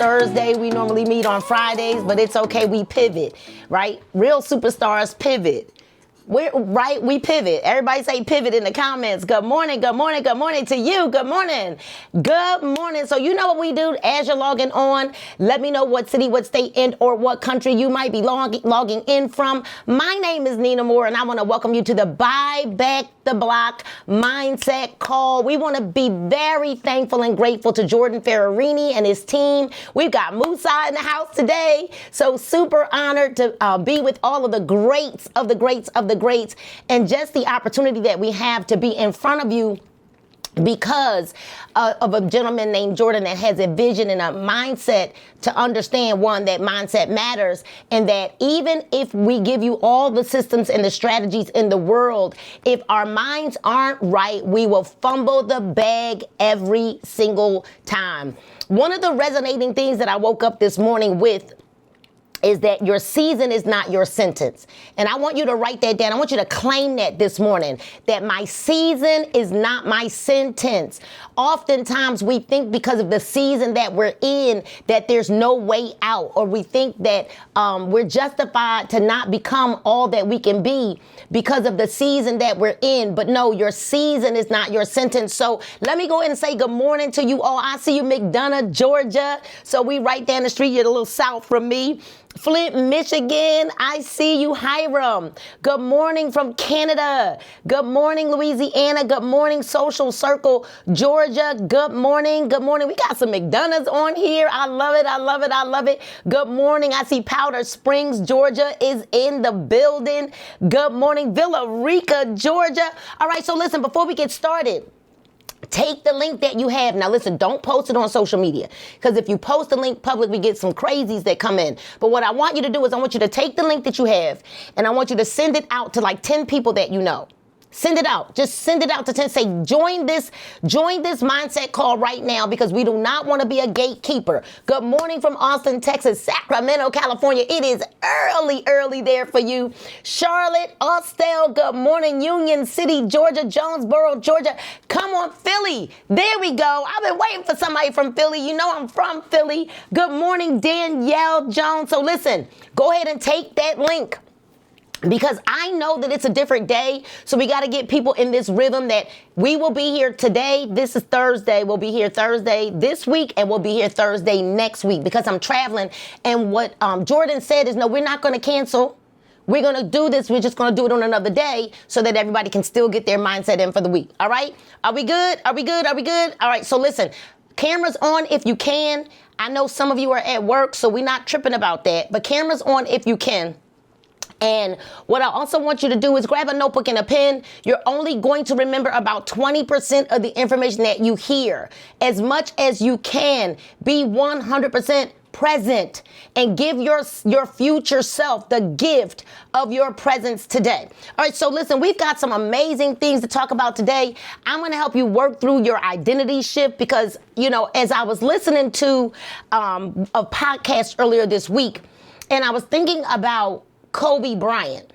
Thursday. We normally meet on Fridays, but it's okay. We pivot, right? Real superstars pivot. We pivot. Everybody say pivot in the comments. Good morning, good morning, good morning to you. Good morning. Good morning. So you know what we do as you're logging on. Let me know what city, what state, and or what country you might be logging in from. My name is Nina Moore, and I want to welcome you to the Buy Back the Block Mindset Call. We want to be very thankful and grateful to Jordan Ferrarini and his team. We've got Musa in the house today. So super honored to be with all of the greats of the greats of the greats, and just the opportunity that we have to be in front of you because of a gentleman named Jordan that has a vision and a mindset to understand, one, that mindset matters, and that even if we give you all the systems and the strategies in the world, if our minds aren't right, we will fumble the bag every single time. One of the resonating things that I woke up this morning with is that your season is not your sentence. And I want you to write that down. I want you to claim that this morning, that my season is not my sentence. Oftentimes we think because of the season that we're in that there's no way out, or we think that we're justified to not become all that we can be because of the season that we're in. But no, your season is not your sentence. So let me go ahead and say good morning to you all. I see you, McDonough, Georgia. So we right down the street. You're a little south from me. Flint, Michigan, I see you. Hiram, good morning from Canada. Good morning, Louisiana. Good morning, Social Circle, Georgia. Good morning. Good morning. We got some McDonoughs on here. I love it. I love it. I love it. Good morning. I see Powder Springs, Georgia is in the building. Good morning, Villa Rica, Georgia. All right, so listen, before we get started, take the link that you have. Now listen, don't post it on social media, because if you post the link public, we get some crazies that come in. But what I want you to do is I want you to take the link that you have and I want you to send it out to like 10 people that you know. Send it out. Just send it out to 10. Say, join this mindset call right now, because we do not want to be a gatekeeper. Good morning from Austin, Texas, Sacramento, California. It is early there for you. Charlotte, Austell, good morning. Union City, Georgia, Jonesboro, Georgia. Come on, Philly. There we go. I've been waiting for somebody from Philly. You know I'm from Philly. Good morning, Danielle Jones. So listen, go ahead and take that link, because I know that it's a different day. So we got to get people in this rhythm that we will be here today. This is Thursday. We'll be here Thursday this week, and we'll be here Thursday next week, because I'm traveling. And what Jordan said is, no, we're not going to cancel. We're going to do this. We're just going to do it on another day so that everybody can still get their mindset in for the week. All right? Are we good? Are we good? Are we good? All right. So listen, cameras on if you can. I know some of you are at work, so we're not tripping about that. But cameras on if you can. And what I also want you to do is grab a notebook and a pen. You're only going to remember about 20% of the information that you hear. As much as you can, be 100% present and give your future self the gift of your presence today. All right, so listen, we've got some amazing things to talk about today. I'm going to help you work through your identity shift, because, you know, as I was listening to a podcast earlier this week, and I was thinking about Kobe Bryant.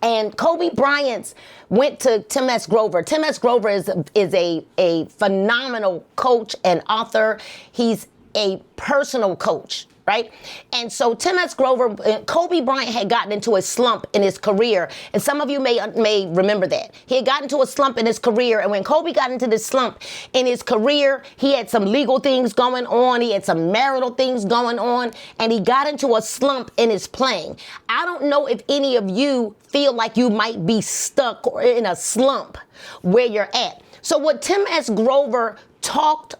And Kobe Bryant went to Tim S. Grover. Tim S. Grover is a phenomenal coach and author. He's a personal coach, right? And so Tim S. Grover, Kobe Bryant had gotten into a slump in his career. And some of you may remember that. He had gotten into a slump in his career. And when Kobe got into this slump in his career, he had some legal things going on. He had some marital things going on. And he got into a slump in his playing. I don't know if any of you feel like you might be stuck or in a slump where you're at. So what Tim S. Grover talked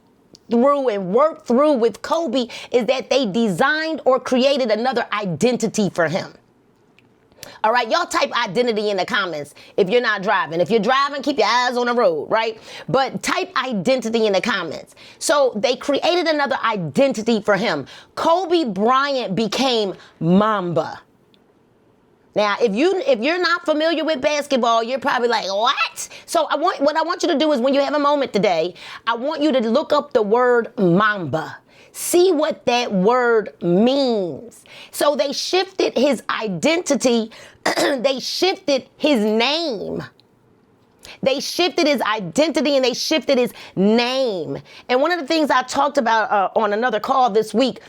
through and worked through with Kobe is that they designed or created another identity for him. All right, y'all type identity in the comments if you're not driving. If you're driving, keep your eyes on the road, right? But type identity in the comments. So they created another identity for him. Kobe Bryant became Mamba. Now, if you're not familiar with basketball, you're probably like, what? So what I want you to do is, when you have a moment today, I want you to look up the word Mamba. See what that word means. So they shifted his identity. They shifted his name. They shifted his identity and they shifted his name. And one of the things I talked about on another call this week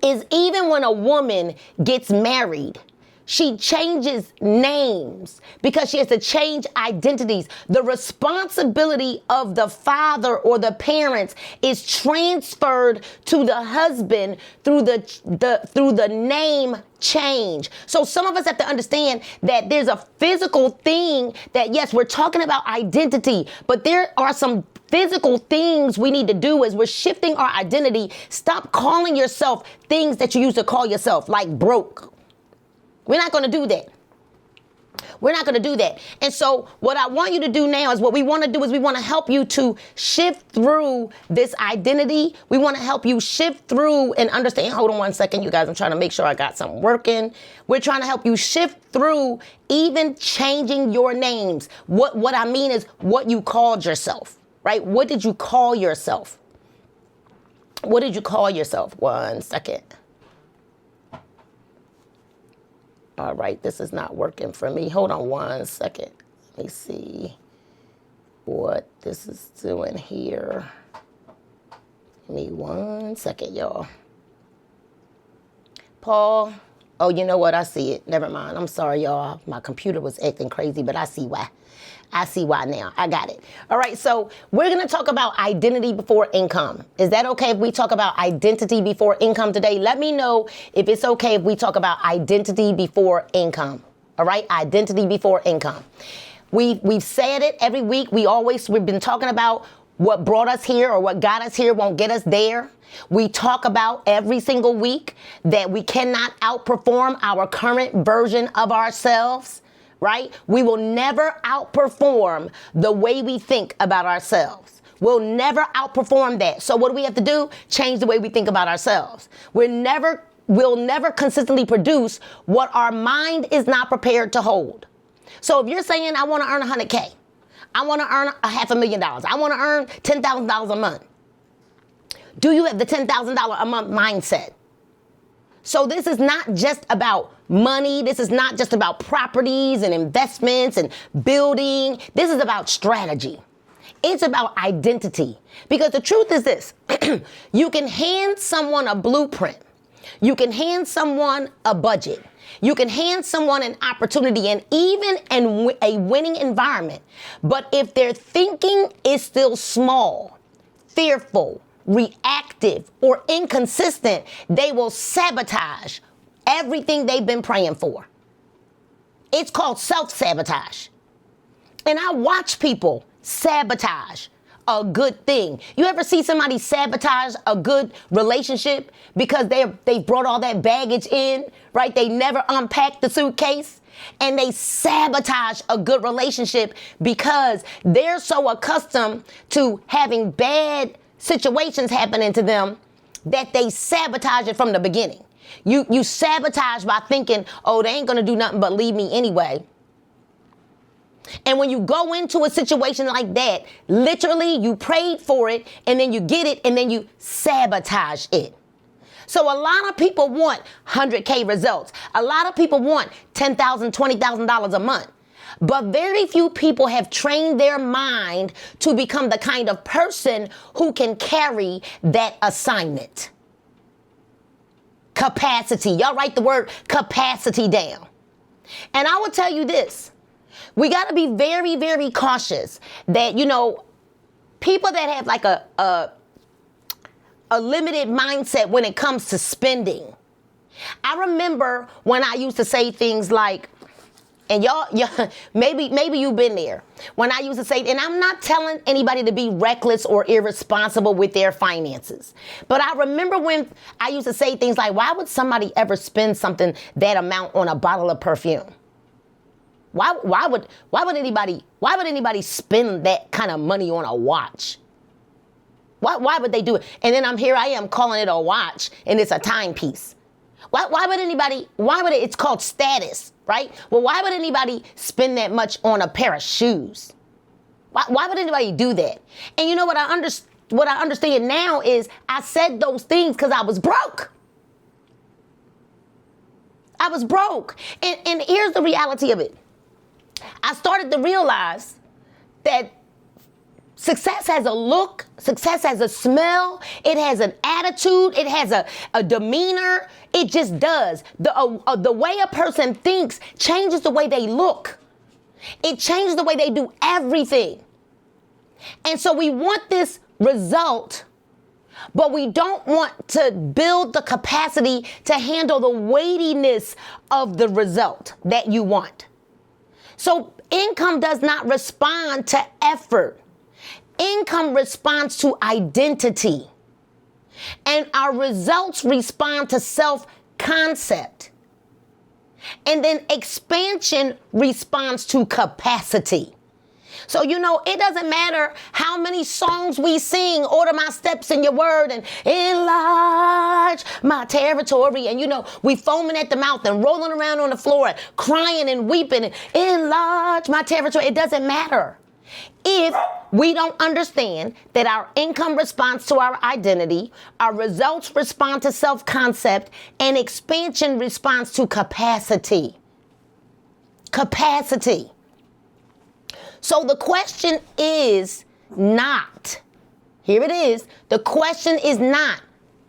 is even when a woman gets married, she changes names because she has to change identities. The responsibility of the father or the parents is transferred to the husband through the name change. So some of us have to understand that there's a physical thing that, yes, we're talking about identity, but there are some physical things we need to do as we're shifting our identity. Stop calling yourself things that you used to call yourself, like broke. We're not going to do that. We're not going to do that. And so what I want you to do now is what we want to do is we want to help you to shift through this identity. We want to help you shift through and understand. Hold on one second, you guys. I'm trying to make sure I got something working. We're trying to help you shift through even changing your names. What I mean is what you called yourself, right? What did you call yourself? What did you call yourself? One second. All right, this is not working for me. Hold on one second. Let me see what this is doing here. Give me 1 second, y'all. Paul. Oh, you know what? I see it. Never mind. I'm sorry, y'all. My computer was acting crazy, but I see why. I see why now. I got it. All right, so we're going to talk about identity before income. Is that okay if we talk about identity before income today? Let me know if it's okay if we talk about identity before income. All right, identity before income. We've said it every week. We've been talking about what brought us here or what got us here won't get us there. We talk about every single week that we cannot outperform our current version of ourselves. Right? We will never outperform the way we think about ourselves. We'll never outperform that. So what do we have to do? Change the way we think about ourselves. We'll never consistently produce what our mind is not prepared to hold. So if you're saying, I want to earn 100K, I want to earn $500,000, I want to earn $10,000 a month. Do you have the $10,000 a month mindset? So this is not just about money. This is not just about properties and investments and building. This is about strategy. It's about identity. Because the truth is this, you can hand someone a blueprint. You can hand someone a budget. You can hand someone an opportunity and even in a winning environment. But if their thinking is still small, fearful, reactive, or inconsistent, they will sabotage everything they've been praying for. It's called self-sabotage. And I watch people sabotage a good thing. You ever see somebody sabotage a good relationship because they brought all that baggage in, right? They never unpacked the suitcase. And they sabotage a good relationship because they're so accustomed to having bad situations happening to them that they sabotage it from the beginning. You sabotage by thinking, oh, they ain't gonna do nothing but leave me anyway. And when you go into a situation like that, literally you prayed for it and then you get it and then you sabotage it. So a lot of people want 100K results. A lot of people want $10,000, $20,000 a month. But very few people have trained their mind to become the kind of person who can carry that assignment. Capacity. Y'all write the word capacity down. And I will tell you this. We got to be very, very cautious that, people that have like a limited mindset when it comes to spending. I remember when I used to say things like, and y'all, maybe you've been there. When I used to say, and I'm not telling anybody to be reckless or irresponsible with their finances, but I remember when I used to say things like, why would somebody ever spend something that amount on a bottle of perfume? Why would anybody spend that kind of money on a watch? Why would they do it? And then I am calling it a watch and it's a timepiece. Why would it's called status, right? Well, why would anybody spend that much on a pair of shoes? Why would anybody do that? And you know what I understand now is I said those things because I was broke. I was broke. And here's the reality of it. I started to realize that success has a look, success has a smell, it has an attitude, it has a demeanor. It just does. The way a person thinks changes the way they look. It changes the way they do everything. And so we want this result, but we don't want to build the capacity to handle the weightiness of the result that you want. So income does not respond to effort. Income responds to identity. And our results respond to self-concept. And then expansion responds to capacity. So, it doesn't matter how many songs we sing, order my steps in your word and enlarge my territory. And, we foaming at the mouth and rolling around on the floor and crying and weeping and enlarge my territory. It doesn't matter. If we don't understand that our income responds to our identity, our results respond to self-concept, and expansion responds to capacity. Capacity. So the question is not, here it is, the question is not,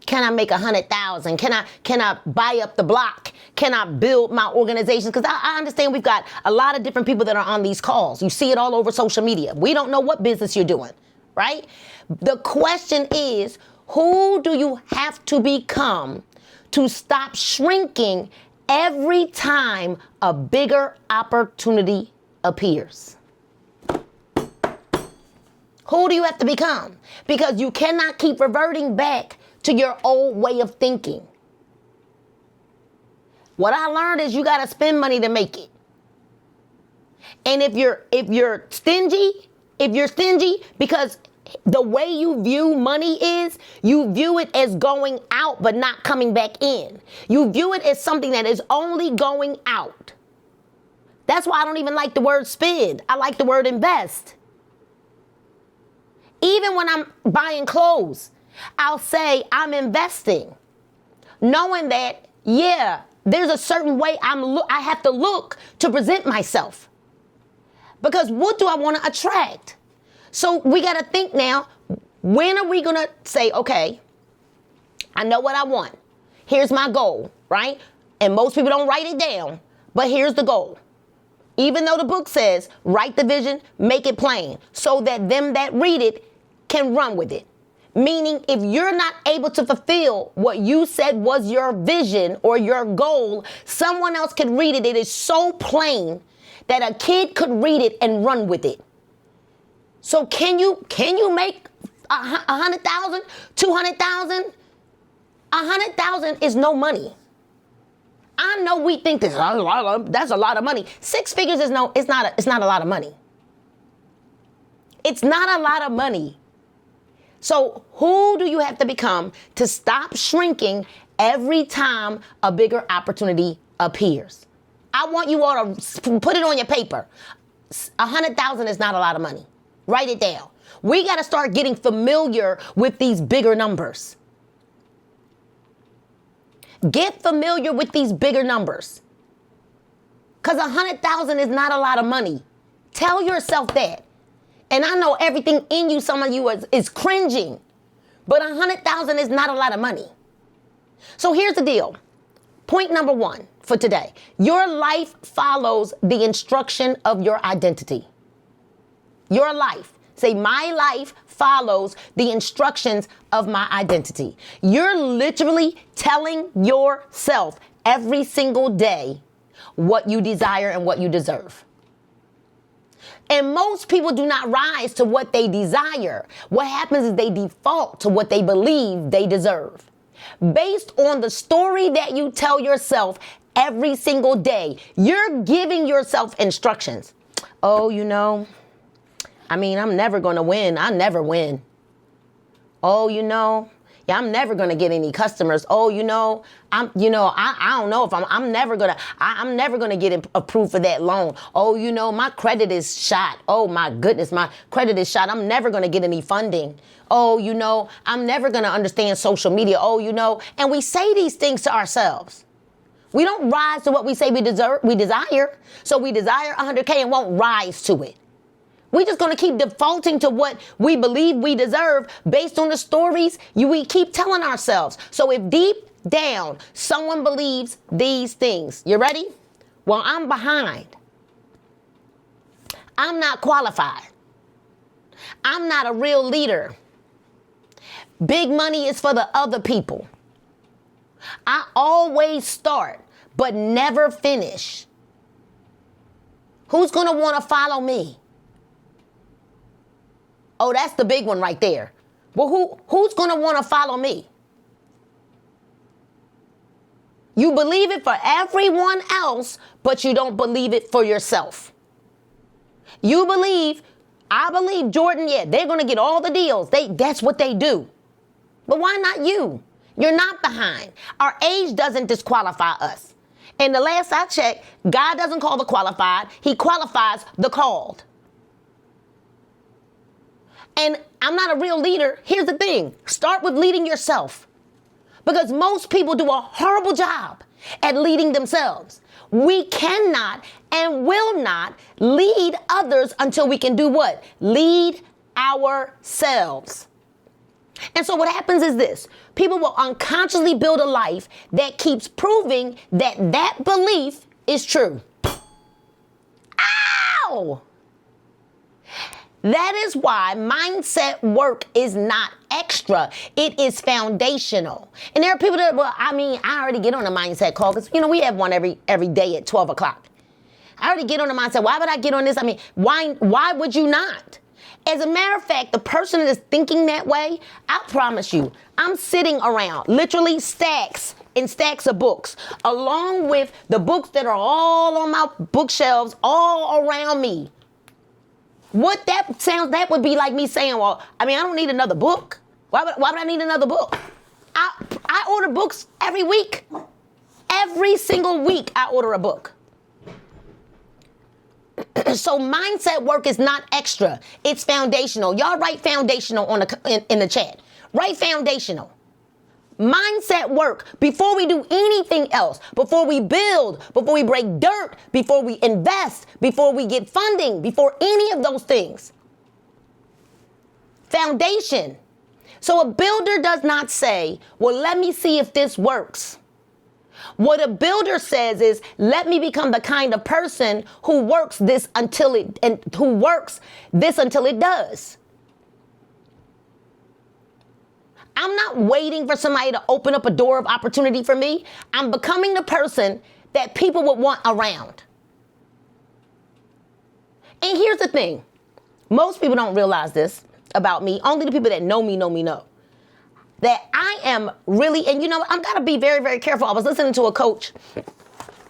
can I make 100,000? Can I buy up the block? Can I build my organization? Because I understand we've got a lot of different people that are on these calls. You see it all over social media. We don't know what business you're doing, right? The question is, who do you have to become to stop shrinking every time a bigger opportunity appears? Who do you have to become? Because you cannot keep reverting back to your old way of thinking. What I learned is you got to spend money to make it. And if you're stingy, because the way you view money is, you view it as going out but not coming back in. You view it as something that is only going out. That's why I don't even like the word spend. I like the word invest. Even when I'm buying clothes, I'll say I'm investing, knowing that, there's a certain way I have to look to present myself. Because what do I want to attract? So we got to think now, when are we going to say, okay, I know what I want. Here's my goal, right? And most people don't write it down, but here's the goal. Even though the book says, write the vision, make it plain, so that them that read it can run with it. Meaning, if you're not able to fulfill what you said was your vision or your goal, someone else can read it. It is so plain that a kid could read it and run with it. So can you make 100,000, 200,000? 100,000 is no money. I know we think that's a lot of money. Six figures it's not a lot of money. It's not a lot of money. So who do you have to become to stop shrinking every time a bigger opportunity appears? I want you all to put it on your paper. 100,000 is not a lot of money. Write it down. We got to start getting familiar with these bigger numbers. Get familiar with these bigger numbers. Because 100,000 is not a lot of money. Tell yourself that. And I know everything in you, some of you is cringing. But 100,000 is not a lot of money. So here's the deal. Point number one for today. Your life follows the instruction of your identity. Your life. Say, my life follows the instructions of my identity. You're literally telling yourself every single day what you desire and what you deserve. And most people do not rise to what they desire. What happens is they default to what they believe they deserve. Based on the story that you tell yourself every single day, you're giving yourself instructions. Oh, I'm never going to win. I never win. Oh, I'm never going to get any customers. Oh, I don't know if I'm never going to get approved for that loan. Oh, my credit is shot. Oh my goodness, my credit is shot. I'm never going to get any funding. Oh, I'm never going to understand social media. Oh, and we say these things to ourselves. We don't rise to what we say we desire. So we desire 100K and won't rise to it. We just going to keep defaulting to what we believe we deserve based on the stories we keep telling ourselves. So if deep down someone believes these things, you ready? Well, I'm behind. I'm not qualified. I'm not a real leader. Big money is for the other people. I always start, but never finish. Who's going to want to follow me? Oh, that's the big one right there. Well, who's going to want to follow me? You believe it for everyone else, but you don't believe it for yourself. I believe Jordan, they're going to get all the deals. That's what they do. But why not you? You're not behind. Our age doesn't disqualify us. And the last I checked, God doesn't call the qualified. He qualifies the called. And I'm not a real leader. Here's the thing. Start with leading yourself. Because most people do a horrible job at leading themselves. We cannot and will not lead others until we can do what? Lead ourselves. And so what happens is this. People will unconsciously build a life that keeps proving that belief is true. Ow! That is why mindset work is not extra. It is foundational. And there are people that, I already get on a mindset call because, we have one every day at 12 o'clock. I already get on a mindset. Why would I get on this? Why would you not? As a matter of fact, the person that is thinking that way, I promise you, I'm sitting around literally stacks and stacks of books, along with the books that are all on my bookshelves all around me. That would be like me saying, I don't need another book. Why would I need another book? I order books every week. Every single week I order a book. So mindset work is not extra. It's foundational. Y'all write foundational in the chat. Write foundational. Mindset work before we do anything else, before we build, before we break dirt, before we invest, before we get funding, before any of those things. Foundation. So a builder does not say, well, let me see if this works. What a builder says is, let me become the kind of person who works this until it does. I'm not waiting for somebody to open up a door of opportunity for me. I'm becoming the person that people would want around. And here's the thing. Most people don't realize this about me. Only the people that know me know. That I am really, and I've got to be very, very careful. I was listening to a coach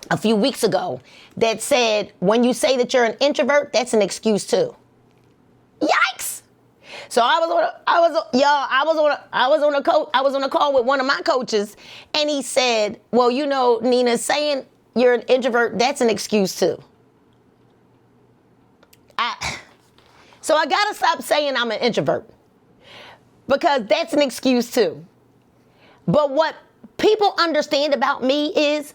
a few weeks ago that said, when you say that you're an introvert, that's an excuse too. Yikes! So I was on a call with one of my coaches, and he said, well, Nina, saying you're an introvert, that's an excuse too. So I got to stop saying I'm an introvert. Because that's an excuse too. But what people understand about me is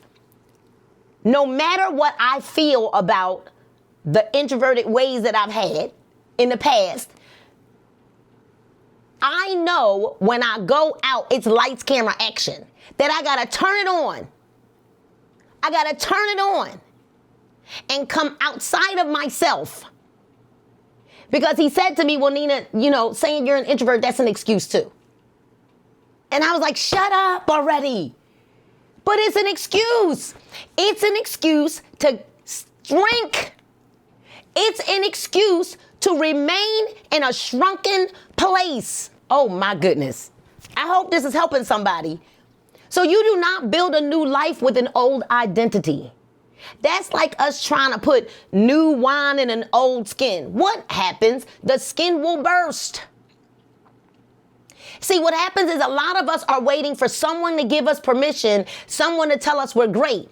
no matter what I feel about the introverted ways that I've had in the past, I know when I go out, it's lights, camera, action. That I got to turn it on. I got to turn it on and come outside of myself. Because he said to me, well, Nina, saying you're an introvert, that's an excuse too. And I was like, shut up already. But it's an excuse. It's an excuse to shrink. It's an excuse to remain in a shrunken place. Oh my goodness. I hope this is helping somebody. So you do not build a new life with an old identity. That's like us trying to put new wine in an old skin. What happens? The skin will burst. See, what happens is a lot of us are waiting for someone to give us permission, someone to tell us we're great.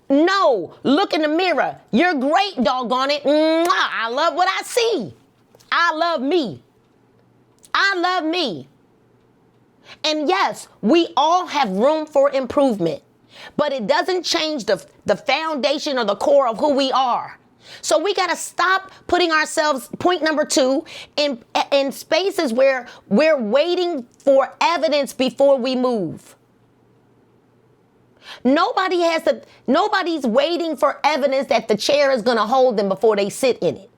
No, look in the mirror. You're great, doggone it. Mwah, I love what I see. I love me. I love me. And yes, we all have room for improvement. But it doesn't change the foundation or the core of who we are. So we got to stop putting ourselves, point number 2, in spaces where we're waiting for evidence before we move. Nobody's waiting for evidence that the chair is going to hold them before they sit in it.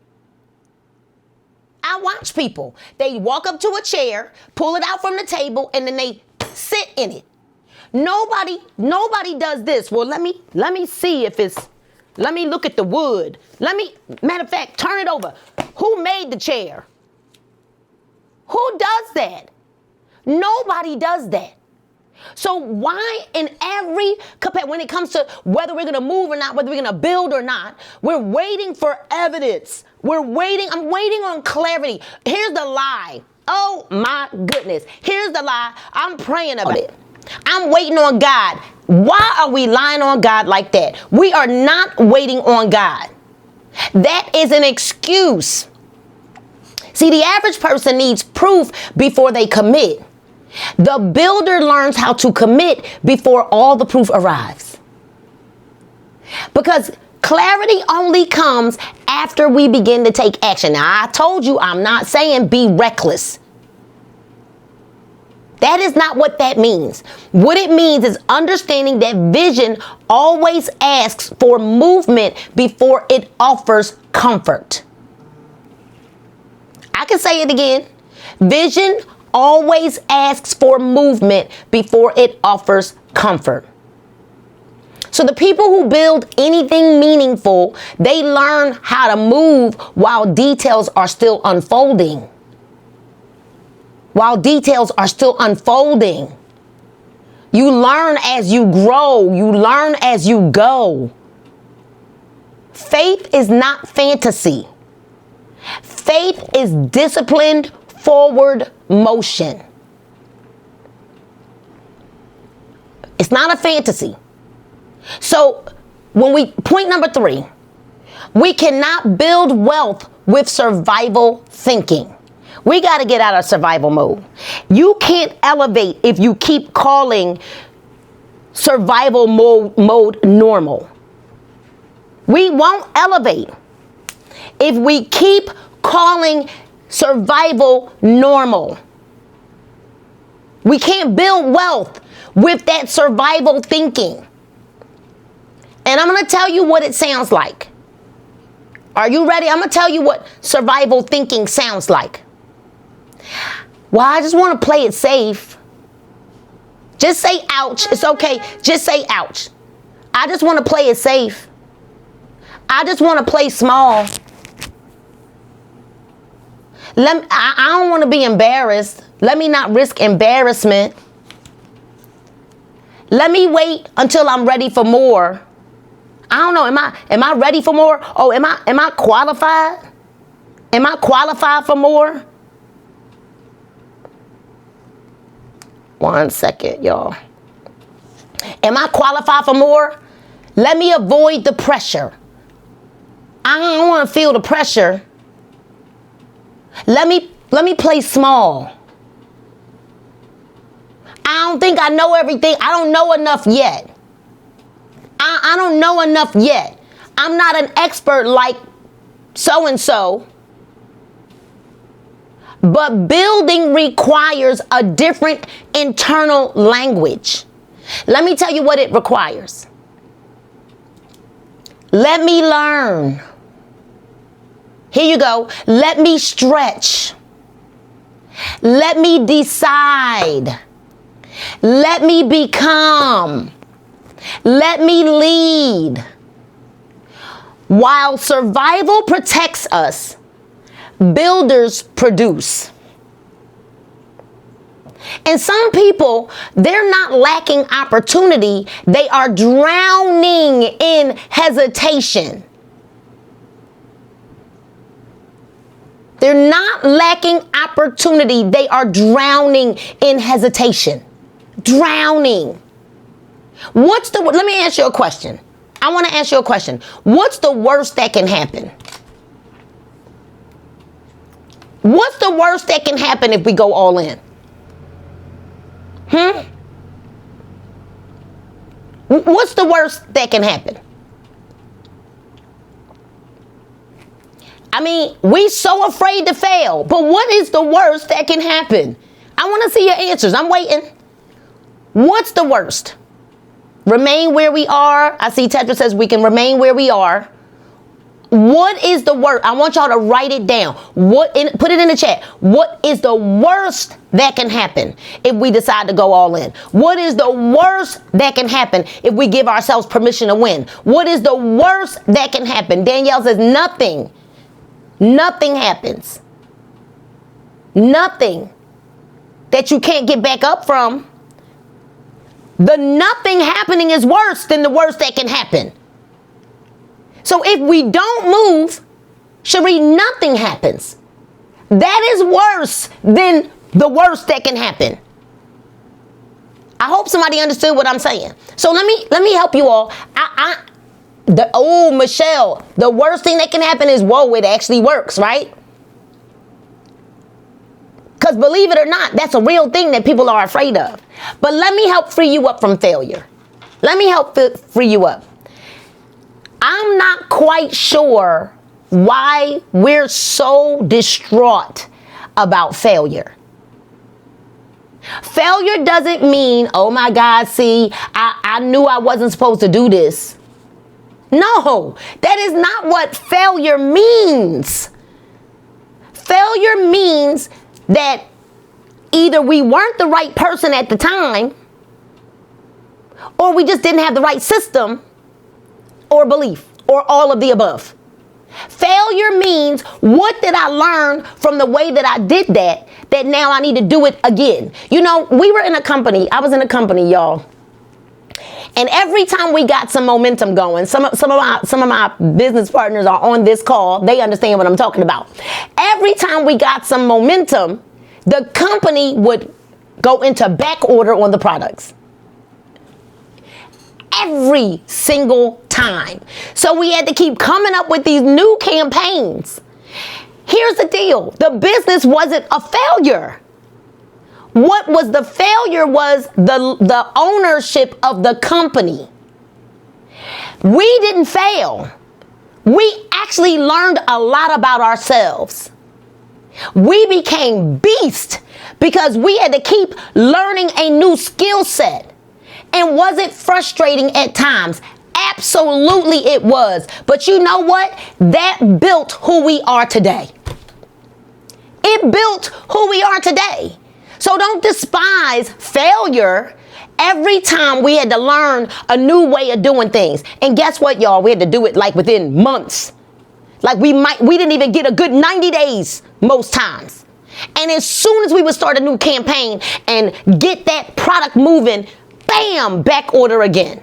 I watch people. They walk up to a chair, pull it out from the table, and then they sit in it. Nobody does this. Well, let me see if it's, let me look at the wood. Matter of fact, turn it over. Who made the chair? Who does that? Nobody does that. So why in when it comes to whether we're going to move or not, whether we're going to build or not, we're waiting for evidence. I'm waiting on clarity. Here's the lie. Oh my goodness. Here's the lie. I'm praying about it. I'm waiting on God. Why are we lying on God like that? We are not waiting on God. That is an excuse. See, the average person needs proof before they commit. The builder learns how to commit before all the proof arrives. Because clarity only comes after we begin to take action. Now, I told you, I'm not saying be reckless. That is not what that means. What it means is understanding that vision always asks for movement before it offers comfort. I can say it again. Vision always asks for movement before it offers comfort. So the people who build anything meaningful, they learn how to move while details are still unfolding. While details are still unfolding. You learn as you grow. You learn as you go. Faith is not fantasy. Faith is disciplined forward motion. It's not a fantasy. So point number 3, we cannot build wealth with survival thinking. We got to get out of survival mode. You can't elevate if you keep calling survival mode normal. We won't elevate if we keep calling survival normal. We can't build wealth with that survival thinking. And I'm going to tell you what it sounds like. Are you ready? I'm going to tell you what survival thinking sounds like. Well, I just want to play it safe. Just say ouch. It's okay. Just say ouch. I just want to play it safe. I just want to play small. I don't want to be embarrassed. Let me not risk embarrassment. Let me wait until I'm ready for more. I don't know. Am I ready for more? Oh, am I qualified? Am I qualified for more? 1 second, y'all. Am I qualified for more? Let me avoid the pressure. I don't want to feel the pressure. Let me play small. I don't think I know everything. I don't know enough yet. I don't know enough yet. I'm not an expert like so-and-so. But building requires a different internal language. Let me tell you what it requires. Let me learn. Here you go. Let me stretch. Let me decide. Let me become. Let me lead. While survival protects us, builders produce. And some people, they're not lacking opportunity. They are drowning in hesitation. They're not lacking opportunity. They are drowning in hesitation. Drowning. Let me ask you a question. I want to ask you a question. What's the worst that can happen? What's the worst that can happen if we go all in? What's the worst that can happen? I mean, we so afraid to fail. But what is the worst that can happen? I want to see your answers. I'm waiting. What's the worst? Remain where we are. I see Tetra says we can remain where we are. What is the worst? I want y'all to write it down. Put it in the chat. What is the worst that can happen if we decide to go all in? What is the worst that can happen if we give ourselves permission to win? What is the worst that can happen? Danielle says nothing. Nothing happens. Nothing that you can't get back up from. The nothing happening is worse than the worst that can happen. So if we don't move, Cherie, nothing happens. That is worse than the worst that can happen. I hope somebody understood what I'm saying. So let me help you all. Michelle, the worst thing that can happen is, whoa, it actually works, right? Because believe it or not, that's a real thing that people are afraid of. But let me help free you up from failure. Let me help free you up. I'm not quite sure why we're so distraught about failure. Failure doesn't mean, oh my God, see, I knew I wasn't supposed to do this. No, that is not what failure means. Failure means that either we weren't the right person at the time, or we just didn't have the right system or belief, or all of the above. Failure means, what did I learn from the way that I did that now I need to do it again? You know, we were in a company, I was in a company, y'all. And every time we got some momentum going, some of my business partners are on this call, they understand what I'm talking about. Every time we got some momentum, the company would go into back order on the products. Every single time. So we had to keep coming up with these new campaigns. Here's the deal. The business wasn't a failure. What was the failure was the ownership of the company. We didn't fail. We actually learned a lot about ourselves. We became beasts because we had to keep learning a new skill set. And was it frustrating at times? Absolutely it was. But you know what? That built who we are today. It built who we are today. So don't despise failure. Every time we had to learn a new way of doing things. And guess what, y'all? We had to do it like within months. Like we didn't even get a good 90 days most times. And as soon as we would start a new campaign and get that product moving, bam, back order again.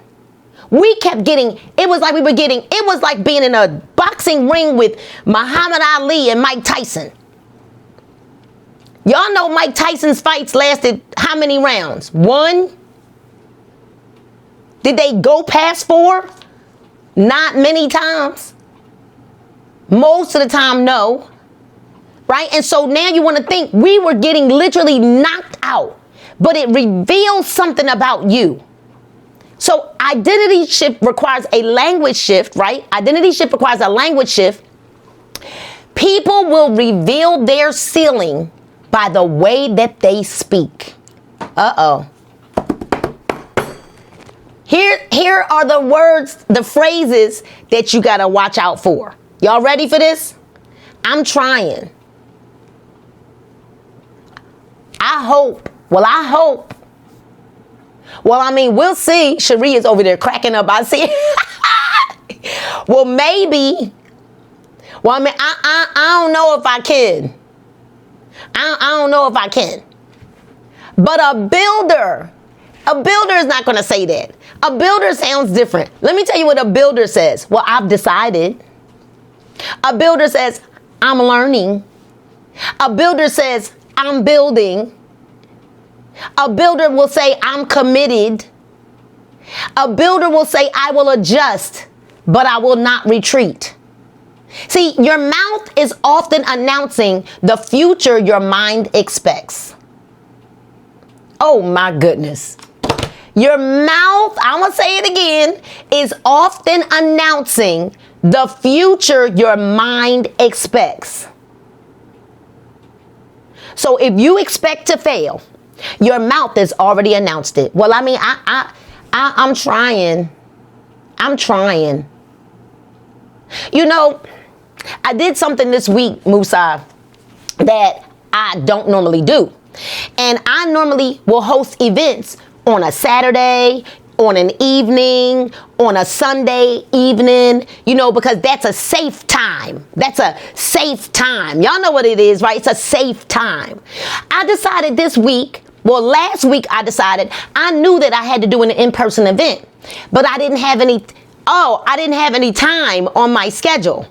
We kept getting, it was like being in a boxing ring with Muhammad Ali and Mike Tyson. Y'all know Mike Tyson's fights lasted how many rounds? 1? Did they go past 4? Not many times. Most of the time, no. Right? And so now you want to think we were getting literally knocked out. But it reveals something about you. So identity shift requires a language shift, right? Identity shift requires a language shift. People will reveal their ceiling by the way that they speak. Uh-oh. Here are the words, the phrases that you got to watch out for. Y'all ready for this? I'm trying. I hope. Well, I mean, we'll see. Cherie is over there cracking up. I see. Well, maybe. Well, I mean, I don't know if I can. I don't know if I can. But a builder is not going to say that. A builder sounds different. Let me tell you what a builder says. Well, I've decided. A builder says, I'm learning. A builder says, I'm building. A builder will say, I'm committed. A builder will say, I will adjust, but I will not retreat. See, your mouth is often announcing the future your mind expects. Oh my goodness. Your mouth, I'm going to say it again, is often announcing the future your mind expects. So if you expect to fail, your mouth has already announced it. Well, I mean, I'm trying. I'm trying. You know, I did something this week, Musa, that I don't normally do. And I normally will host events on a Saturday, on an evening, on a Sunday evening, you know, because that's a safe time. That's a safe time. Y'all know what it is, right? It's a safe time. I decided this week, well, last week I decided I knew that I had to do an in-person event, but I didn't have any time on my schedule.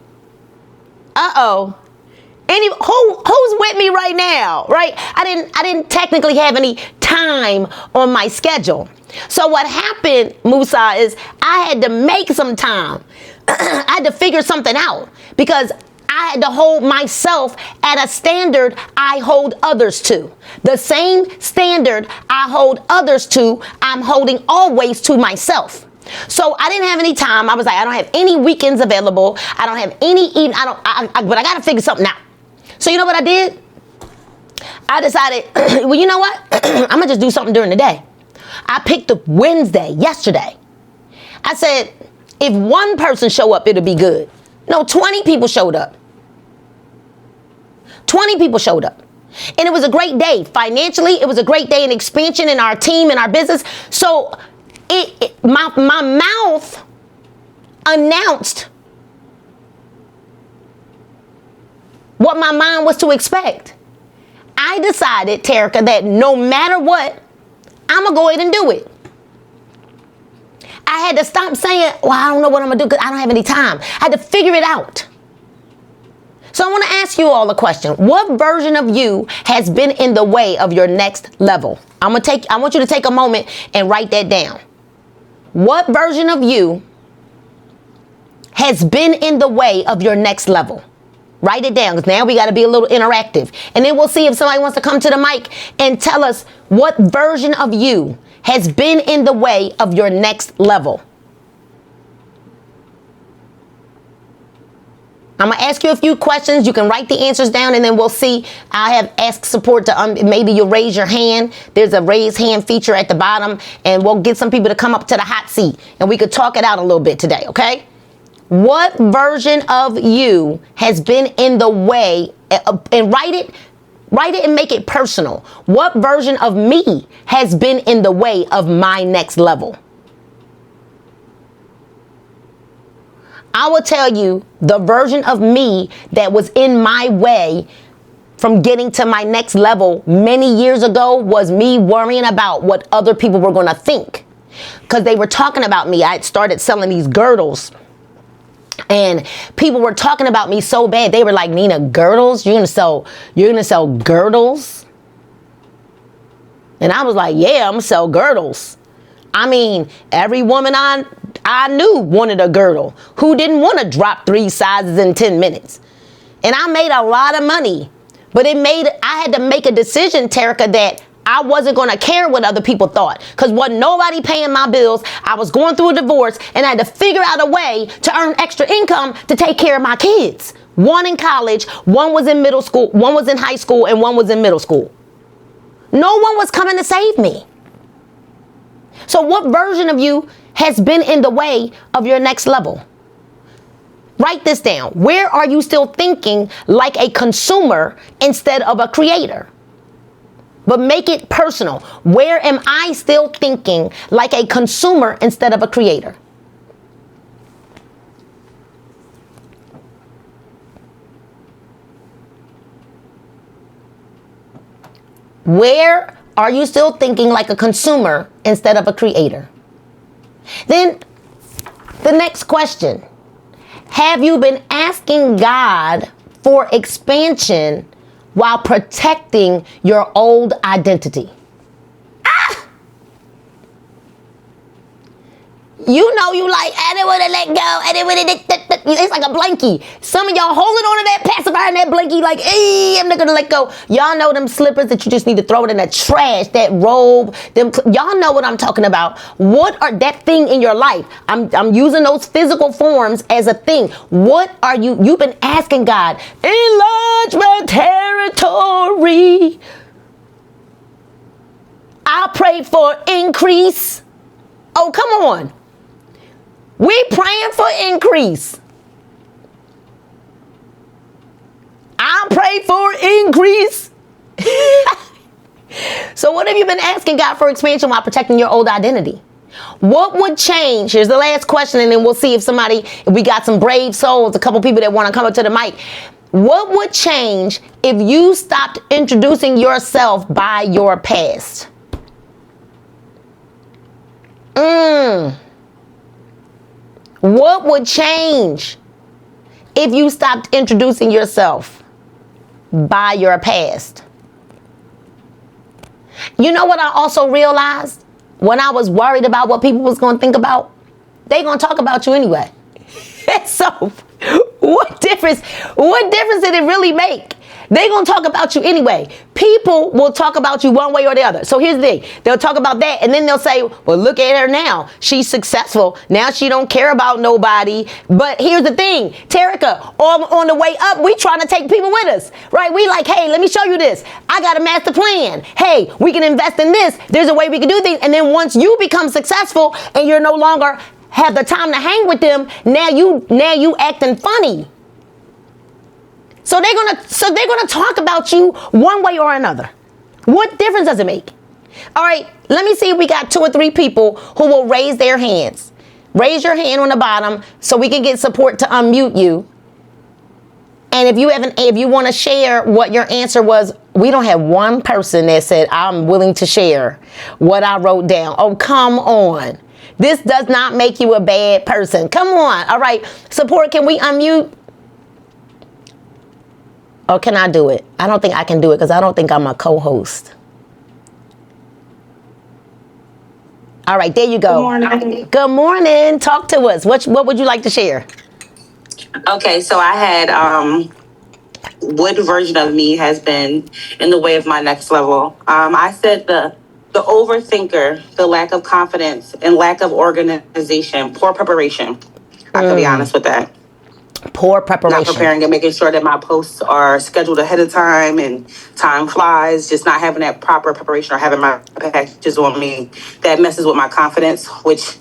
Who's with me right now, right? I didn't technically have any time on my schedule. So what happened, Musa, is I had to make some time. I had to figure something out because I had to hold myself at a standard I hold others to. The same standard I hold others to, I'm holding always to myself. So I didn't have any time. I was like, I don't have any weekends available. I don't have any even. But I got to figure something out. So you know what I did? I decided, well, you know what? I'm gonna just do something during the day. I picked up Wednesday, yesterday. I said, if one person show up, it'll be good. No, 20 people showed up. 20 people showed up. And it was a great day. Financially, it was a great day in expansion in our team and our business. So my mouth announced what my mind was to expect. I decided, Terica, that no matter what, I'm going to go ahead and do it. I had to stop saying, well, I don't know what I'm going to do because I don't have any time. I had to figure it out. So I want to ask you all a question. What version of you has been in the way of your next level? I want you to take a moment and write that down. What version of you has been in the way of your next level? Write it down because now we got to be a little interactive. And then we'll see if somebody wants to come to the mic and tell us what version of you has been in the way of your next level. I'm going to ask you a few questions. You can write the answers down and then we'll see. I have asked support to maybe you'll raise your hand. There's a raise hand feature at the bottom and we'll get some people to come up to the hot seat and we could talk it out a little bit today, okay? What version of you has been in the way, and write it and make it personal. What version of me has been in the way of my next level? I will tell you the version of me that was in my way from getting to my next level many years ago was me worrying about what other people were going to think. Because they were talking about me. I had started selling these girdles. And people were talking about me so bad. They were like, Nina, girdles? You're gonna sell girdles? And I was like, yeah, I'm gonna sell girdles. I mean, every woman I knew wanted a girdle. Who didn't want to drop 3 sizes in 10 minutes? And I made a lot of money. But I had to make a decision, Terica, that I wasn't going to care what other people thought because wasn't nobody paying my bills. I was going through a divorce and I had to figure out a way to earn extra income to take care of my kids. One in college, one was in middle school, one was in high school, and one was in middle school. No one was coming to save me. So what version of you has been in the way of your next level? Write this down. Where are you still thinking like a consumer instead of a creator? But make it personal. Where am I still thinking like a consumer instead of a creator? Where are you still thinking like a consumer instead of a creator? Then the next question. Have you been asking God for expansion while protecting your old identity? You know you like, I didn't want to let go. I didn't want to. it's like a blankie. Some of y'all holding on to that pacifier and that blankie like, hey, I'm not gonna let go. Y'all know them slippers that you just need to throw it in the trash, that robe, y'all know what I'm talking about. What are that thing in your life? I'm using those physical forms as a thing. What are you've been asking God, enlarge my territory. I pray for increase. Oh, come on. We praying for increase. I pray for increase. So what have you been asking God for expansion while protecting your old identity? What would change? Here's the last question, and then we'll see if we got some brave souls, a couple people that want to come up to the mic. What would change if you stopped introducing yourself by your past? What would change if you stopped introducing yourself by your past? You know what I also realized when I was worried about what people was going to think about? They going to talk about you anyway. So what difference did it really make? They gonna talk about you anyway. People will talk about you one way or the other. So here's the thing. They'll talk about that and then they'll say, well, look at her now. She's successful. Now she don't care about nobody. But here's the thing. Terica, on the way up, we trying to take people with us, right? We like, hey, let me show you this. I got a master plan. Hey, we can invest in this. There's a way we can do things. And then once you become successful and you're no longer have the time to hang with them, now you acting funny. So they're gonna talk about you one way or another. What difference does it make? All right, let me see if we got 2 or 3 people who will raise their hands. Raise your hand on the bottom so we can get support to unmute you. And if you want to share what your answer was, we don't have one person that said, I'm willing to share what I wrote down. Oh, come on. This does not make you a bad person. Come on. All right, support, can we unmute? Or can I do it? I don't think I can do it because I don't think I'm a co-host. All right, there you go. Good morning. Good morning. Talk to us. What would you like to share? Okay, so I had what version of me has been in the way of my next level. I said the overthinker, the lack of confidence and lack of organization, poor preparation. I can be honest with that. Poor preparation. Not preparing and making sure that my posts are scheduled ahead of time and time flies. Just not having that proper preparation or having my packages on me. That messes with my confidence, which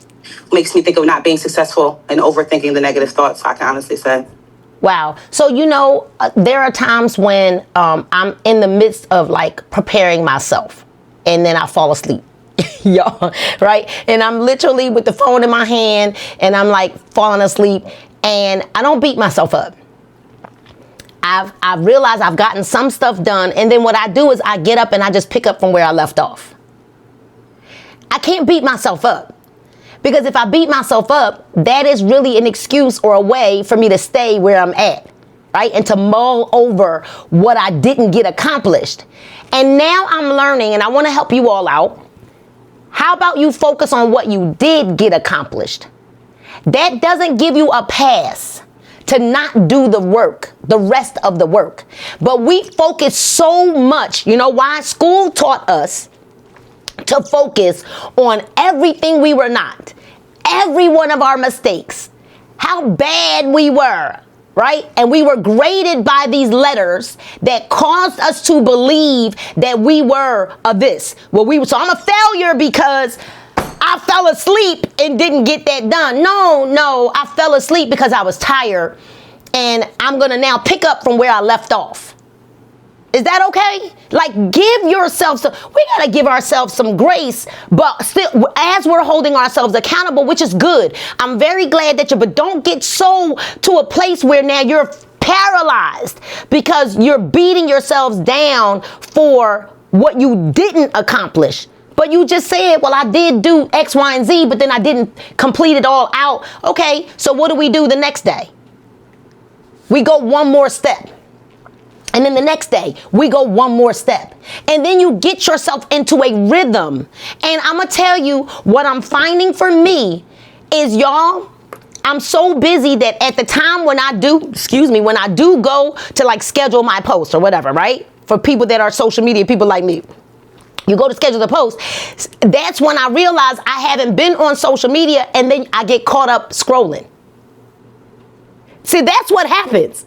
makes me think of not being successful and overthinking the negative thoughts, I can honestly say. Wow. So, there are times when I'm in the midst of like preparing myself and then I fall asleep. Y'all, right? And I'm literally with the phone in my hand and I'm like falling asleep. And I don't beat myself up. I've realized I've gotten some stuff done. And then what I do is I get up and I just pick up from where I left off. I can't beat myself up. Because if I beat myself up, that is really an excuse or a way for me to stay where I'm at. Right? And to mull over what I didn't get accomplished. And now I'm learning, and I want to help you all out. How about you focus on what you did get accomplished? That doesn't give you a pass to not do the work, the rest of the work. But we focus so much. You know why? School taught us to focus on everything we were not. Every one of our mistakes. How bad we were, right? And we were graded by these letters that caused us to believe that we were a this. So I'm a failure because I fell asleep and didn't get that done. No, I fell asleep because I was tired and I'm going to now pick up from where I left off. Is that okay? Like, give yourself we got to give ourselves some grace, but still, as we're holding ourselves accountable, which is good. I'm very glad but don't get so to a place where now you're paralyzed because you're beating yourselves down for what you didn't accomplish. But you just said, well, I did do X, Y, and Z, but then I didn't complete it all out. Okay, so what do we do the next day? We go one more step. And then the next day, we go one more step. And then you get yourself into a rhythm. And I'm going to tell you what I'm finding for me is, y'all, I'm so busy that at the time when I do go to like schedule my post or whatever, right? For people that are social media people like me, you go to schedule the post. That's when I realize I haven't been on social media, and then I get caught up scrolling. See, that's what happens.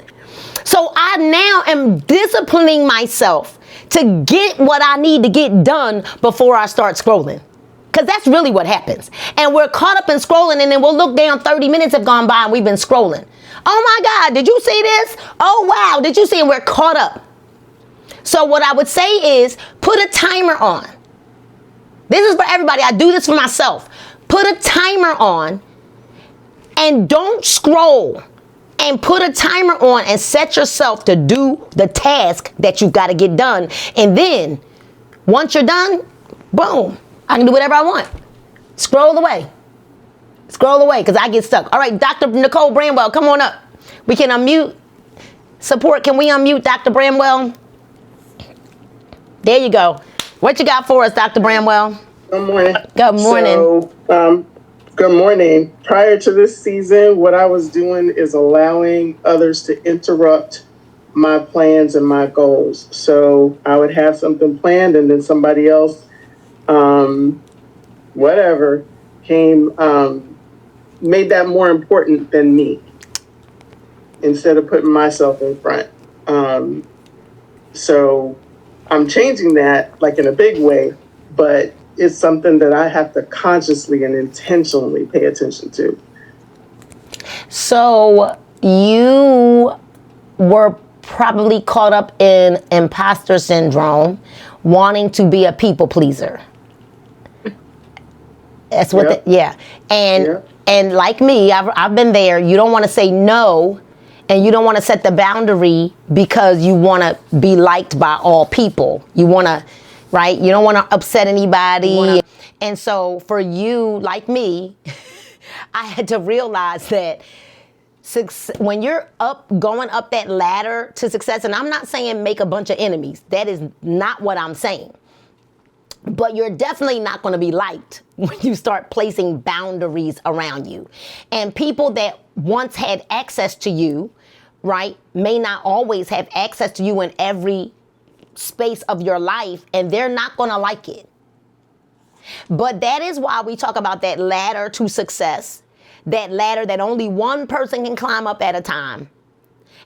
So I now am disciplining myself to get what I need to get done before I start scrolling. Because that's really what happens. And we're caught up in scrolling, and then we'll look down, 30 minutes have gone by and we've been scrolling. Oh my God, did you see this? Oh wow, did you see? And we're caught up. So what I would say is put a timer on. This is for everybody. I do this for myself. Put a timer on and don't scroll. And put a timer on and set yourself to do the task that you've got to get done. And then once you're done, boom, I can do whatever I want. Scroll away. Scroll away because I get stuck. All right, Dr. Nicole Bramwell, come on up. We can unmute. Support, can we unmute Dr. Bramwell? There you go. What you got for us, Dr. Bramwell? Good morning. Good morning. So, good morning. Prior to this season, what I was doing is allowing others to interrupt my plans and my goals. So I would have something planned, and then somebody else, whatever, came, made that more important than me instead of putting myself in front. So I'm changing that like in a big way, but it's something that I have to consciously and intentionally pay attention to. So you were probably caught up in imposter syndrome, wanting to be a people pleaser. That's what, Yep. And like me, I've been there. You don't want to say no, and you don't want to set the boundary because you want to be liked by all people. You want to, right? You don't want to upset anybody. And so for you, like me, I had to realize that when you're going up that ladder to success, and I'm not saying make a bunch of enemies. That is not what I'm saying. But you're definitely not going to be liked when you start placing boundaries around you. And people that once had access to you, right, may not always have access to you in every space of your life, and they're not going to like it. But that is why we talk about that ladder to success, that ladder that only one person can climb up at a time.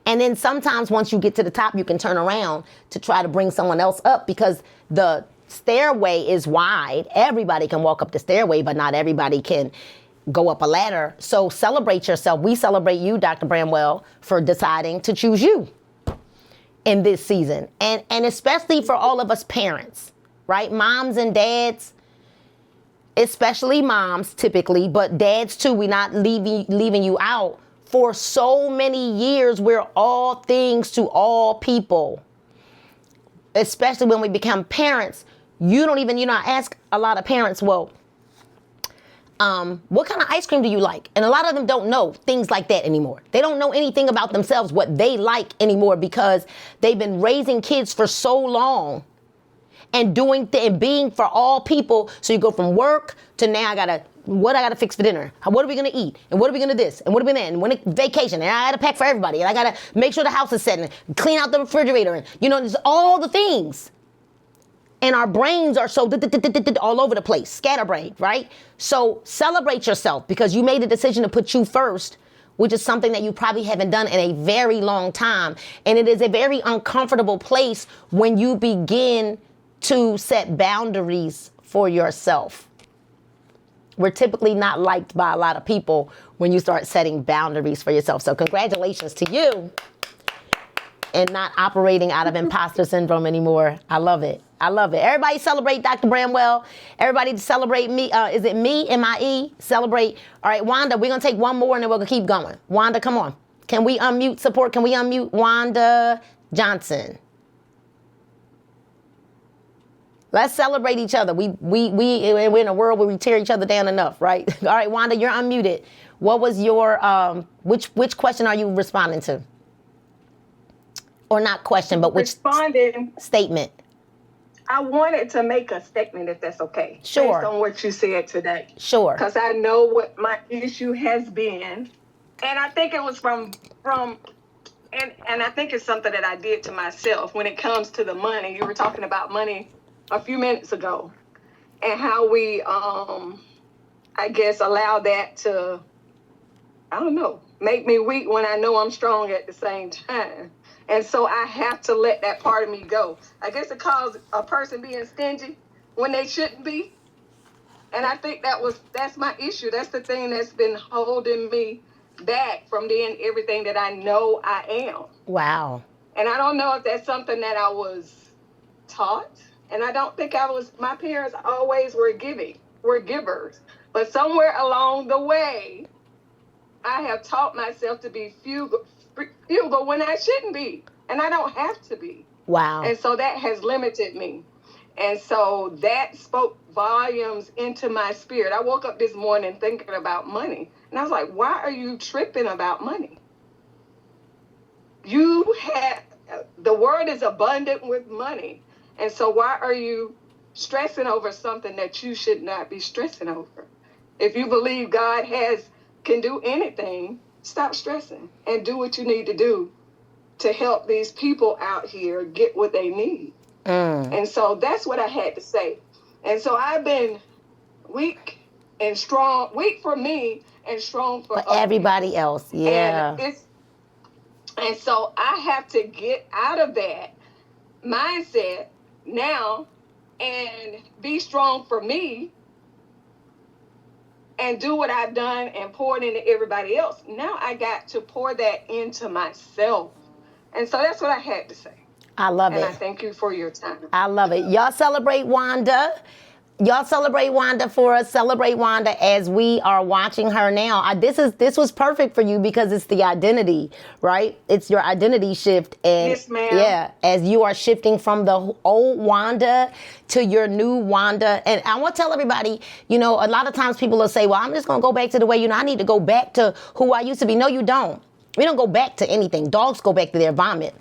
And then sometimes once you get to the top, you can turn around to try to bring someone else up because the stairway is wide. Everybody can walk up the stairway, but not everybody can go up a ladder. So celebrate yourself. We celebrate you, Dr. Bramwell, for deciding to choose you in this season. And especially for all of us parents, right? Moms and dads, especially moms typically, but dads too. We're not leaving you out. For so many years, we're all things to all people. Especially when we become parents. I ask a lot of parents, well, what kind of ice cream do you like? And a lot of them don't know things like that anymore. They don't know anything about themselves, what they like anymore, because they've been raising kids for so long and being for all people. So you go from work to now what I gotta fix for dinner? What are we gonna eat? And what are we gonna this? And what are we gonna, and when vacation? And I gotta pack for everybody. And I gotta make sure the house is set and clean out the refrigerator. And there's all the things. And our brains are so all over the place, scatterbrained, right? So celebrate yourself because you made the decision to put you first, which is something that you probably haven't done in a very long time. And it is a very uncomfortable place when you begin to set boundaries for yourself. We're typically not liked by a lot of people when you start setting boundaries for yourself. So congratulations to you and not operating out of imposter syndrome anymore. I love it. I love it. Everybody celebrate Dr. Bramwell. Everybody celebrate me. Is it me, M-I-E? Celebrate. All right, Wanda, we're going to take one more and then we're going to keep going. Wanda, come on. Can we unmute support? Can we unmute Wanda Johnson? Let's celebrate each other. We're in a world where we tear each other down enough, right? All right, Wanda, you're unmuted. What was your, which question are you responding to? Or not question, but which statement? I wanted to make a statement, if that's okay. Sure. Based on what you said today. Sure. Because I know what my issue has been And I think it was from and I think it's something that I did to myself when it comes to the money. You were talking about money a few minutes ago and how we I guess allow that to, I don't know, make me weak when I know I'm strong at the same time. And so I have to let that part of me go. I guess it calls a person being stingy when they shouldn't be. And I think that's my issue. That's the thing that's been holding me back from being everything that I know I am. Wow. And I don't know if that's something that I was taught. And I don't think my parents always were givers. But somewhere along the way, I have taught myself to be frugal when I shouldn't be. And I don't have to be. Wow. And so that has limited me. And so that spoke volumes into my spirit. I woke up this morning thinking about money. And I was like, why are you tripping about money? The world is abundant with money. And so why are you stressing over something that you should not be stressing over? If you believe God can do anything, stop stressing and do what you need to do to help these people out here get what they need. And so that's what I had to say. And so I've been weak for me and strong for everybody else. Yeah. And so I have to get out of that mindset now and be strong for me and do what I've done and pour it into everybody else. Now I got to pour that into myself. And so that's what I had to say. I love it. And I thank you for your time. I love it. Y'all celebrate Wanda. Y'all celebrate Wanda for us. Celebrate Wanda as we are watching her now. This was perfect for you because it's the identity, right? It's your identity shift. And yes, ma'am. Yeah, as you are shifting from the old Wanda to your new Wanda. And I want to tell everybody, a lot of times people will say, well, I'm just going to go back to the way, I need to go back to who I used to be. No, you don't. We don't go back to anything. Dogs go back to their vomit.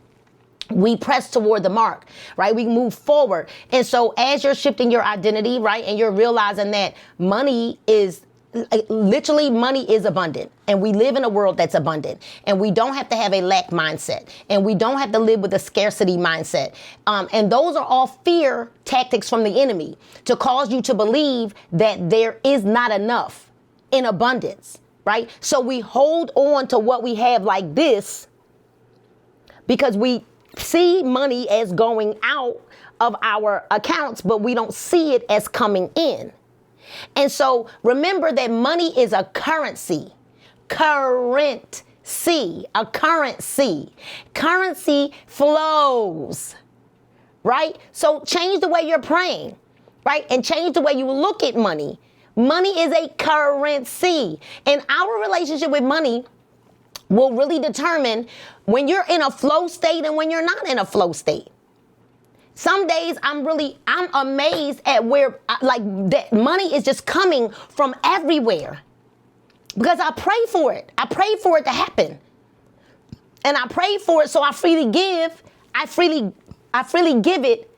We press toward the mark, right? We move forward. And so as you're shifting your identity, right, and you're realizing that money is abundant, and we live in a world that's abundant, and we don't have to have a lack mindset, and we don't have to live with a scarcity mindset. And those are all fear tactics from the enemy to cause you to believe that there is not enough in abundance, right? So we hold on to what we have like this because we see money as going out of our accounts, but we don't see it as coming in. And so remember that money is a currency. A currency. Currency flows, right? So change the way you're praying, right? And change the way you look at money. Money is a currency. And our relationship with money will really determine when you're in a flow state and when you're not in a flow state. Some days I'm amazed at where that money is just coming from everywhere because I pray for it. I pray for it to happen. And I pray for it so I freely give. I freely give it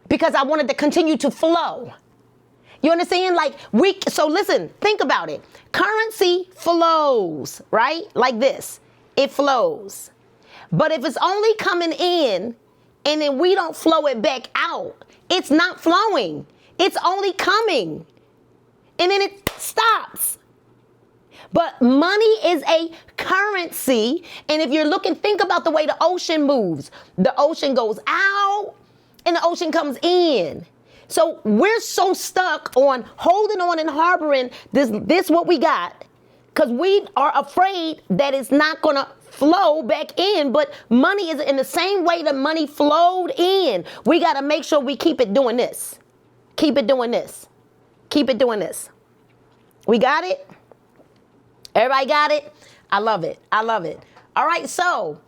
because I want it to continue to flow. You understand? So listen, think about it. Currency flows, right? Like this. It flows. But if it's only coming in and then we don't flow it back out, it's not flowing. It's only coming. And then it stops. But money is a currency. And if you're think about the way the ocean moves. The ocean goes out and the ocean comes in. So we're so stuck on holding on and harboring this what we got because we are afraid that it's not going to flow back in. But money is in the same way that money flowed in. We got to make sure we keep it doing this. Keep it doing this. Keep it doing this. We got it? Everybody got it? I love it. I love it. All right, so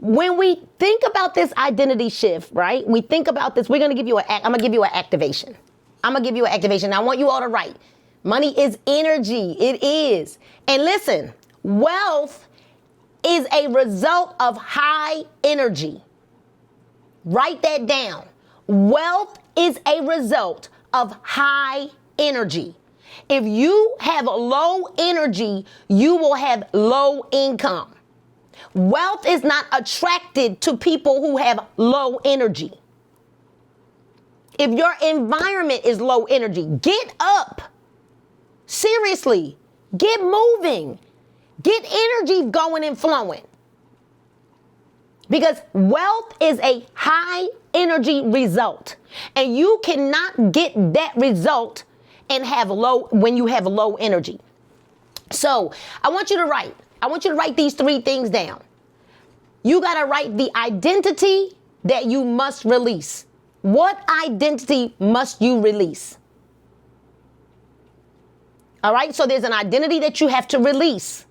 when we think about this identity shift, right? We think about this. I'm going to give you an activation. I want you all to write. Money is energy. It is. And listen, wealth is a result of high energy. Write that down. Wealth is a result of high energy. If you have low energy, you will have low income. Wealth is not attracted to people who have low energy. If your environment is low energy, get up. Seriously, get moving. Get energy going and flowing. Because wealth is a high energy result. And you cannot get that result and when you have low energy. So I want you to write these 3 things down. You got to write the identity that you must release. What identity must you release? All right. So there's an identity that you have to release.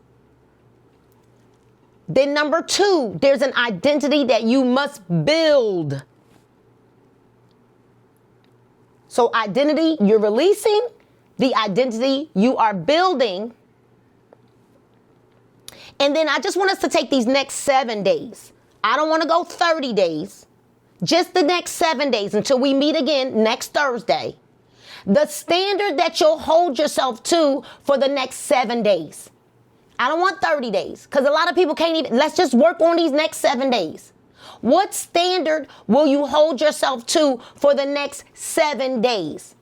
Then number 2, there's an identity that you must build. So identity you're releasing, the identity you are building. And then I just want us to take these next 7 days. I don't want to go 30 days, just the next 7 days until we meet again next Thursday. The standard that you'll hold yourself to for the next 7 days. I don't want 30 days because a lot of people can't even. Let's just work on these next 7 days. What standard will you hold yourself to for the next 7 days?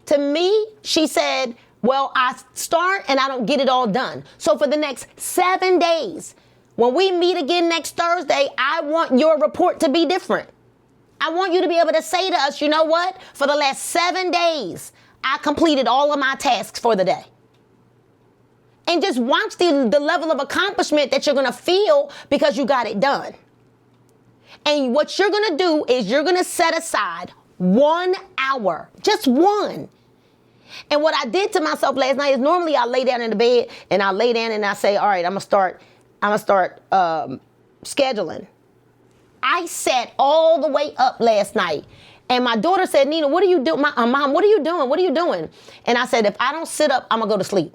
To me, she said, well, I start and I don't get it all done. So for the next 7 days, when we meet again next Thursday, I want your report to be different. I want you to be able to say to us, you know what? For the last 7 days, I completed all of my tasks for the day. And just watch the level of accomplishment that you're going to feel because you got it done. And what you're going to do is you're going to set aside 1 hour, just one. And what I did to myself last night is normally I lay down in the bed and I lay down and I say, all right, I'm going to start scheduling. I sat all the way up last night. And my daughter said, Nina, what are you doing? Mom, what are you doing? What are you doing? And I said, if I don't sit up, I'm going to go to sleep.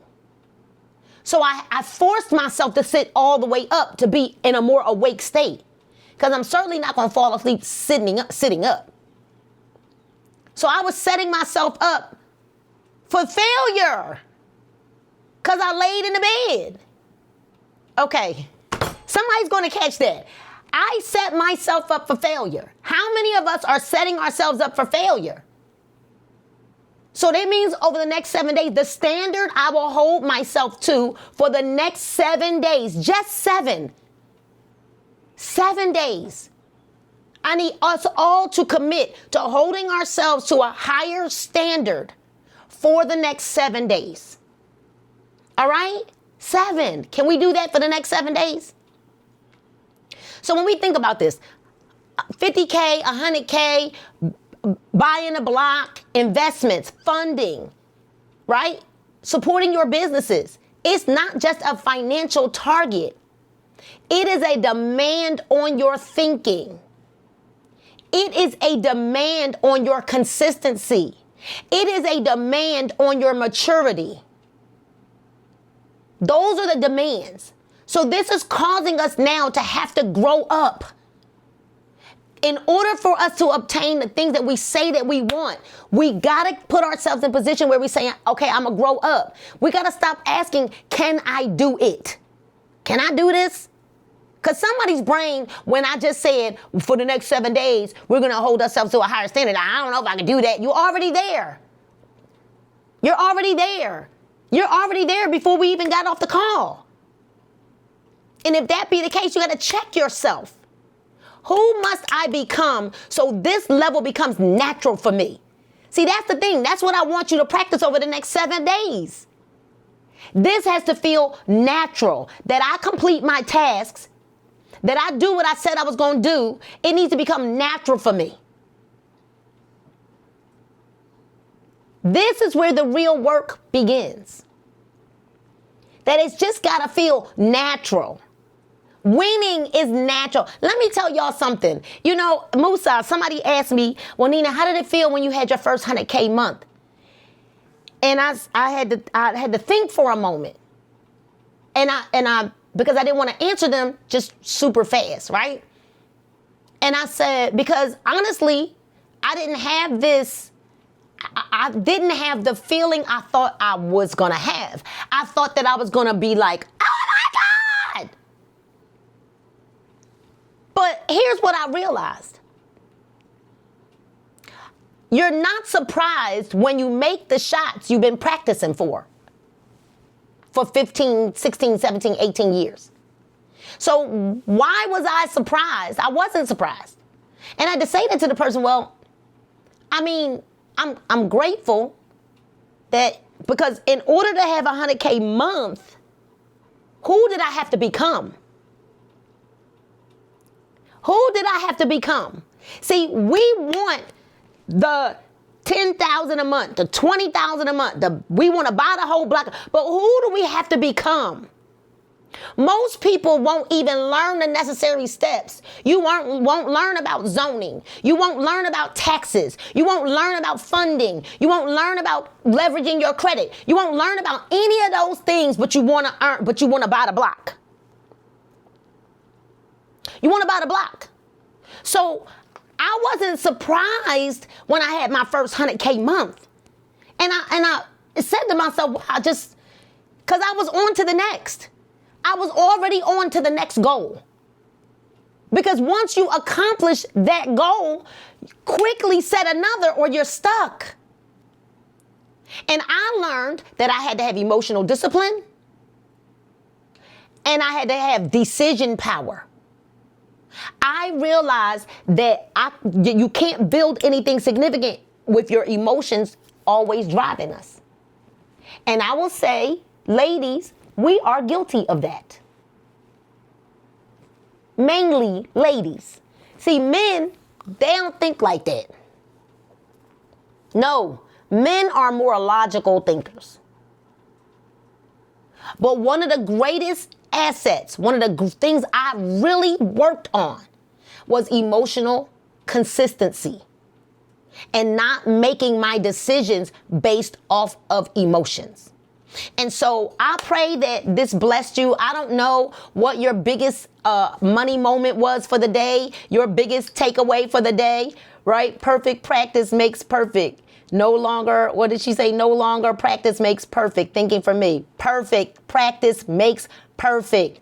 So I forced myself to sit all the way up to be in a more awake state. Because I'm certainly not going to fall asleep sitting up. So I was setting myself up for failure. Because I laid in the bed. Okay. Somebody's going to catch that. I set myself up for failure. How many of us are setting ourselves up for failure? So that means over the next 7 days, the standard I will hold myself to for the next 7 days, just 7 days. I need us all to commit to holding ourselves to a higher standard for the next 7 days. All right? 7. Can we do that for the next 7 days? So when we think about this, 50K, 100K, buying a block, investments, funding, right? Supporting your businesses. It's not just a financial target. It is a demand on your thinking. It is a demand on your consistency. It is a demand on your maturity. Those are the demands. So this is causing us now to have to grow up. In order for us to obtain the things that we say that we want, we got to put ourselves in a position where we're saying, okay, I'm going to grow up. We got to stop asking, can I do it? Can I do this? Because somebody's brain, when I just said for the next 7 days, we're going to hold ourselves to a higher standard. I don't know if I can do that. You're already there. You're already there. You're already there before we even got off the call. And if that be the case, you got to check yourself. Who must I become so this level becomes natural for me? See, that's the thing. That's what I want you to practice over the next 7 days. This has to feel natural, that I complete my tasks, that I do what I said I was going to do. It needs to become natural for me. This is where the real work begins. That it's just got to feel natural. Winning is natural. Let me tell y'all something. You know, Musa, somebody asked me, well, Nina, how did it feel when you had your first 100K month? And I had to think for a moment. And I because I didn't want to answer them just super fast, right? And I said, because honestly, I didn't have this I didn't have the feeling I thought I was going to have. I thought that I was going to be like, oh my God. But here's what I realized. You're not surprised when you make the shots you've been practicing for 15, 16, 17, 18 years. So why was I surprised? I wasn't surprised. And I had to say that to the person, well, I mean, I'm grateful that, because in order to have a 100K month, who did I have to become? Who did I have to become? See, we want the 10,000 a month, the 20,000 a month. We want to buy the whole block. But who do we have to become? Most people won't even learn the necessary steps. You won't learn about zoning. You won't learn about taxes. You won't learn about funding. You won't learn about leveraging your credit. You won't learn about any of those things, but you want to earn, but you want to buy the block. You want to buy the block. So I wasn't surprised when I had my first 100K month. And I said to myself, because I was on to the next. I was already on to the next goal. Because once you accomplish that goal, quickly set another or you're stuck. And I learned that I had to have emotional discipline and I had to have decision power. I realized that you can't build anything significant with your emotions always driving us. And I will say, ladies, we are guilty of that. Mainly ladies. See, men, they don't think like that. No, men are more logical thinkers. But one of the greatest assets, one of the things I really worked on was emotional consistency and not making my decisions based off of emotions. And so I pray that this blessed you. I don't know what your biggest money moment was for the day, your biggest takeaway for the day, right? Perfect practice makes perfect. No longer, what did she say? No longer practice makes perfect. Thinking for me. Perfect practice makes perfect.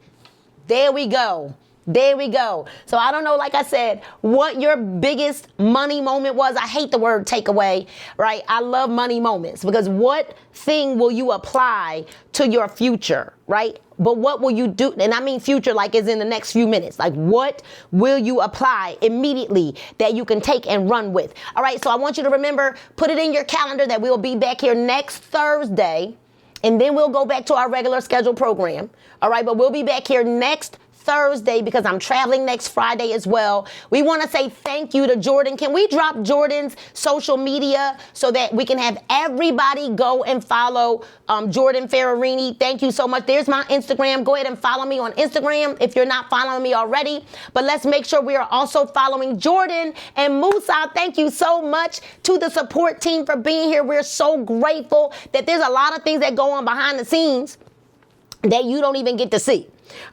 There we go. There we go. So I don't know, like I said, what your biggest money moment was. I hate the word takeaway, right? I love money moments because what thing will you apply to your future, right? But what will you do? And I mean future like is in the next few minutes. Like what will you apply immediately that you can take and run with? All right, so I want you to remember, put it in your calendar that we'll be back here next Thursday. And then we'll go back to our regular scheduled program. All right, but we'll be back here next Thursday because I'm traveling next Friday as well. We want to say thank you to Jordan. Can we drop Jordan's social media so that we can have everybody go and follow Jordan Ferrarini? Thank you so much. There's my Instagram. Go ahead and follow me on Instagram if you're not following me already. But let's make sure we are also following Jordan and Musa. Thank you so much to the support team for being here. We're so grateful that there's a lot of things that go on behind the scenes that you don't even get to see.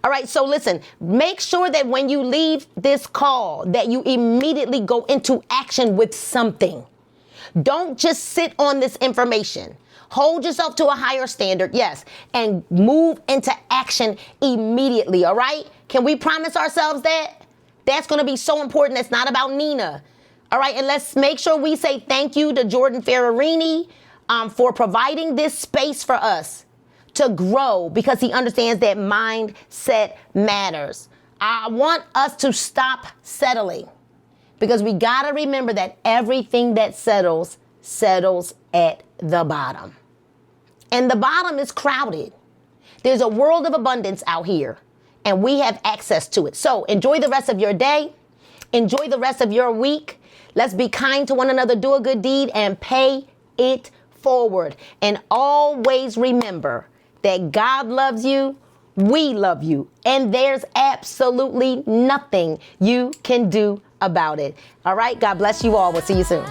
All right, so listen, make sure that when you leave this call that you immediately go into action with something. Don't just sit on this information. Hold yourself to a higher standard, yes, and move into action immediately, all right? Can we promise ourselves that? That's going to be so important. It's not about Nina. All right, and let's make sure we say thank you to Jordan Ferrarini for providing this space for us to grow because he understands that mindset matters. I want us to stop settling because we got to remember that everything that settles at the bottom. And the bottom is crowded. There's a world of abundance out here and we have access to it. So enjoy the rest of your day. Enjoy the rest of your week. Let's be kind to one another, do a good deed and pay it forward. And always remember that God loves you, we love you, and there's absolutely nothing you can do about it. All right, God bless you all. We'll see you soon.